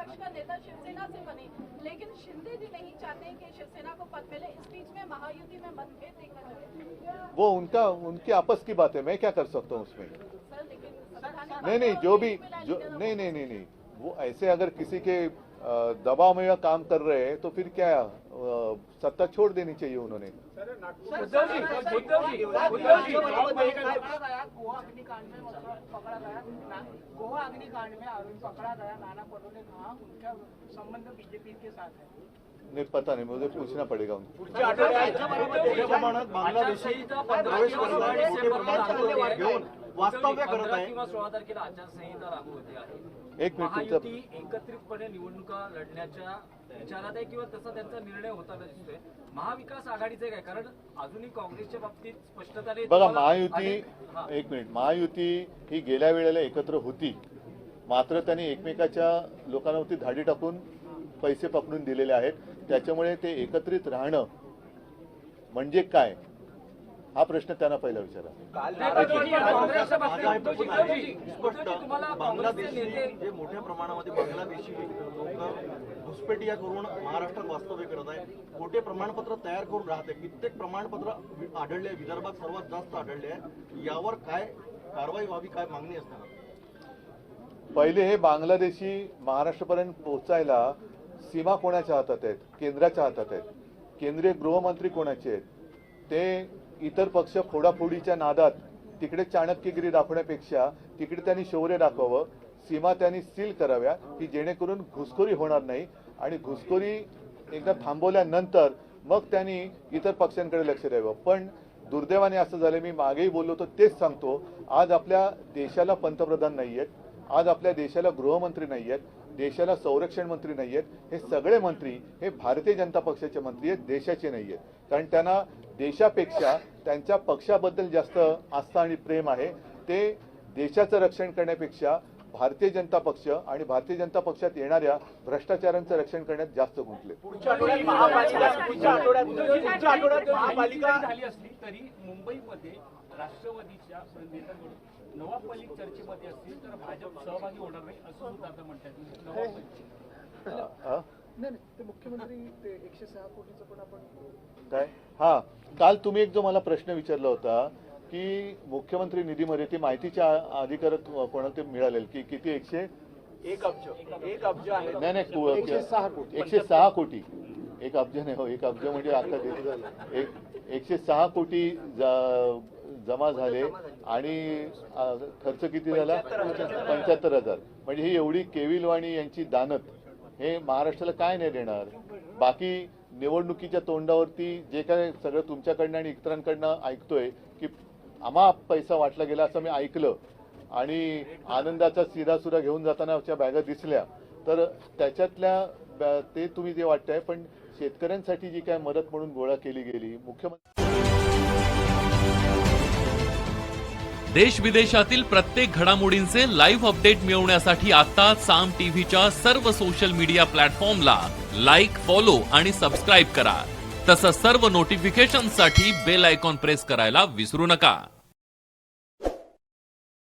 विपक्ष का नेता शिवसेना से बने, लेकिन शिंदे जी नहीं चाहते कि शिवसेना को पद मिले। इस बीच में महायुति में मतभेद देखने लगे। वो उनकी आपस की बात है, मैं क्या कर सकता हूँ उसमें। सर लेकिन नहीं, जो भी जो नहीं, वो ऐसे अगर किसी के दबाव में काम कर रहे हैं तो फिर क्या सत्ता छोड़ देनी चाहिए उन्होंने। उद्धव जी गोवा अग्निकांड में पकड़ा गया, गोवा अग्निकांड में आरोपी पकड़ा गया, नाना पटोले कहा उनका संबंध बीजेपी के साथ है। नहीं पता नहीं, मुझे पूछना पड़ेगा उनको। पुढच्या आठवड्यात प्रमाणात बांगलादेशीचा प्रवेश घेऊन वास्तव्य करत आहे किंवा 16 तारखेला आचारसंहिता लागू होते आहे। एक मिनिट महायुती एकत्रितपणे निवडणुका लढण्याच्या विचारात आहे किंवा तसा त्यांचा निर्णय होताना दिसतोय। महाविकास आघाडीचे काय, कारण अजूनही काँग्रेसच्या बाबतीत स्पष्टता नाही। बघा महायुती, एक मिनिट, महायुती ही गेल्या वेळेला एकत्र होती, मात्र त्यांनी एकमेकाच्या लोकांवरती धाडी टाकून पैसे पकडून दिलेले आहेत। त्याच्यामुळे ते एकत्रित राहणं म्हणजे काय हा प्रश्न त्यांना पहिला विचारा। बांगलादेशी जे मोठ्या प्रमाणामध्ये बांगलादेशी लोक घुसपेटिया करून महाराष्ट्रात वास्तव्य करत आहे, खोटे प्रमाणपत्र तयार करून राहते, कित्येक प्रमाणपत्र आढळले, विदर्भात सर्वात जास्त आढळले आहे, यावर काय कारवाई व्हावी, काय मागणी असणार? पहिले हे बांगलादेशी महाराष्ट्रापर्यंत पोहोचायला सीमा कोणाच्या हातात आहेत? केंद्राच्या हातात आहेत। केंद्रीय गृहमंत्री कोणाचे आहेत? ते इतर पक्ष फोडाफोडीच्या नादात तिकडे चाणक्यगिरी दाखवण्यापेक्षा तिकडे त्यांनी शौर्य दाखवावं, सीमा त्यांनी सील कराव्या की जेणेकरून घुसखोरी होणार नाही, आणि घुसखोरी एकदा थांबवल्यानंतर मग त्यांनी इतर पक्षांकडे लक्ष द्यावं। पण दुर्दैवाने असं झालं, मी मागेही बोललो तर तेच सांगतो, आज आपल्या देशाला पंतप्रधान नाही आहेत, आज आपल्या देशाला गृहमंत्री नाही आहेत, देशाला संरक्षण मंत्री नाही आहेत। हे सगळे मंत्री हे भारतीय जनता पक्षाचे मंत्री आहेत, देशाचे नाही आहेत, कारण त्यांना देशापेक्षा त्यांच्या पक्षाबद्दल जास्त आस्था आणि प्रेम आहे। ते देशाचं रक्षण करण्यापेक्षा भारतीय जनता पक्ष आणि भारतीय जनता पक्षात येणाऱ्या भ्रष्टाचारांचं रक्षण करण्यात जास्त गुंतले। पुढच्या आठवड्यात महापालिका झाली असली तरी मुंबईमध्ये राष्ट्रवादीच्या नेत्यांकडून नवाब मलिक चर्चेमध्ये असतील तर भाजप सहभागी होणार नाही असं सुद्धा आता म्हणतात। नवाब मलिक नाही ते मुख्यमंत्री ते 106 कोटीचं पण आपण काय, हा काल तुम्ही एक जो मला प्रश्न विचारला होता की मुख्यमंत्री निधीमध्ये ती माहितीच्या अधिकारत कोणाला ते मिळालेल की किती 1 अब्ज आहे। नाही 106 कोटी, 1 अब्ज नाही हो, 1 अब्ज म्हणजे आता 106 कोटी जमा झाले आणि खर्च किती झाला? 75,000। म्हणजे ही एवढी केविलवाणी यांची दानत हे महाराष्ट्राला काय नाही देणार। बाकी निवडणुकीच्या तोंडावरती जे काय सगळं तुमच्याकडनं आणि इतरांकडनं ऐकतोय की आम्हा पैसा वाटला गेला असं मी ऐकलं, आणि आनंदाचा सिरासुरा घेऊन जाताना बॅगा दिसल्या, तर त्याच्यातल्या ते तुम्ही जे वाटतंय, पण शेतकऱ्यांसाठी जी काय मदत म्हणून गोळा केली गेली मुख्यमंत्री। देश विदेशातील प्रत्येक घडामोडींचे लाईव्ह अपडेट मिळवण्यासाठी आता साम टीव्हीच्या सर्व सोशल मीडिया प्लॅटफॉर्मला लाईक, फॉलो आणि सबस्क्राईब करा। तसंच सर्व नोटिफिकेशनसाठी बेल आयकॉन प्रेस करायला विसरू नका।